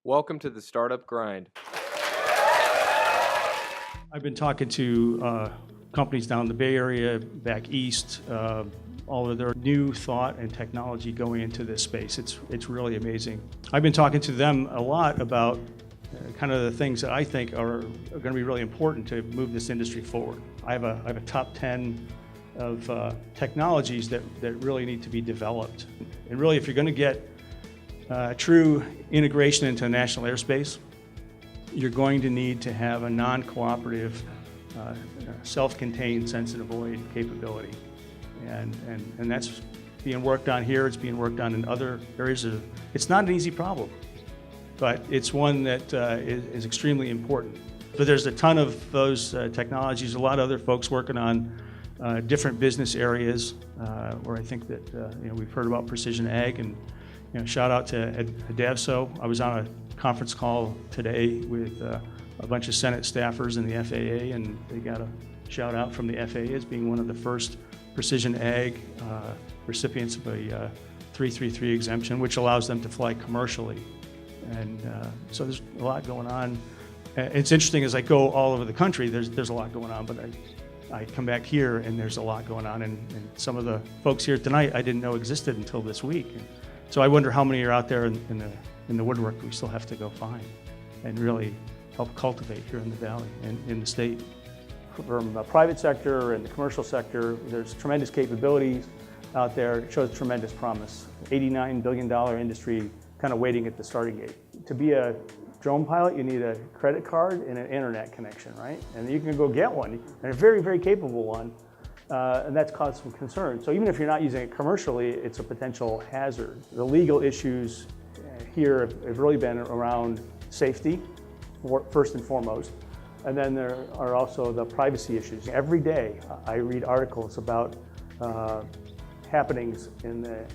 Welcome to the Startup Grind. I've been talking to companies down in the Bay Area, back east, all of their new thought and technology going into this space. It's really amazing. I've been talking to them a lot about kind of the things that I think are going to be really important to move this industry forward. I have a top 10 of technologies that really need to be developed. And really, if you're going to get true integration into national airspace, you're going to need to have a non-cooperative, self-contained sense and avoid capability. And that's being worked on here. It's being worked on in other areas. It's not an easy problem, but it's one that is extremely important. But there's a ton of those technologies, a lot of other folks working on different business areas where I think that we've heard about precision ag, and shout out to Adavso. I was on a conference call today with a bunch of Senate staffers and the FAA, and they got a shout out from the FAA as being one of the first precision ag recipients of a 333 exemption, which allows them to fly commercially. And so there's a lot going on. It's interesting, as I go all over the country, there's a lot going on, but I come back here and there's a lot going on, and some of the folks here tonight I didn't know existed until this week. And so I wonder how many are out there in the woodwork we still have to go find and really help cultivate here in the Valley and in the state. From the private sector and the commercial sector, there's tremendous capabilities out there. It shows tremendous promise. $89 billion industry kind of waiting at the starting gate. To be a drone pilot, you need a credit card and an internet connection, right? And you can go get one, and a very, very capable one. And that's caused some concern. So even if you're not using it commercially, it's a potential hazard. The legal issues here have really been around safety, first and foremost. And then there are also the privacy issues. Every day I read articles about happenings in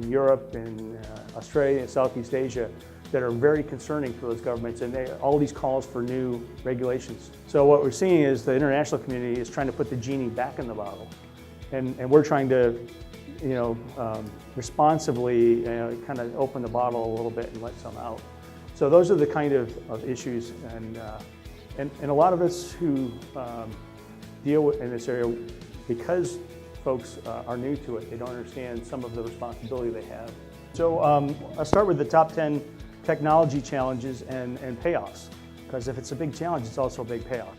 Europe, in Australia, and Southeast Asia that are very concerning for those governments, and all these calls for new regulations. So what we're seeing is the international community is trying to put the genie back in the bottle, and we're trying to, responsibly, kind of open the bottle a little bit and let some out. So those are the kind of issues, and a lot of us who deal in this area, because folks are new to it, they don't understand some of the responsibility they have. So I'll start with the top 10 technology challenges and payoffs, because if it's a big challenge, it's also a big payoff.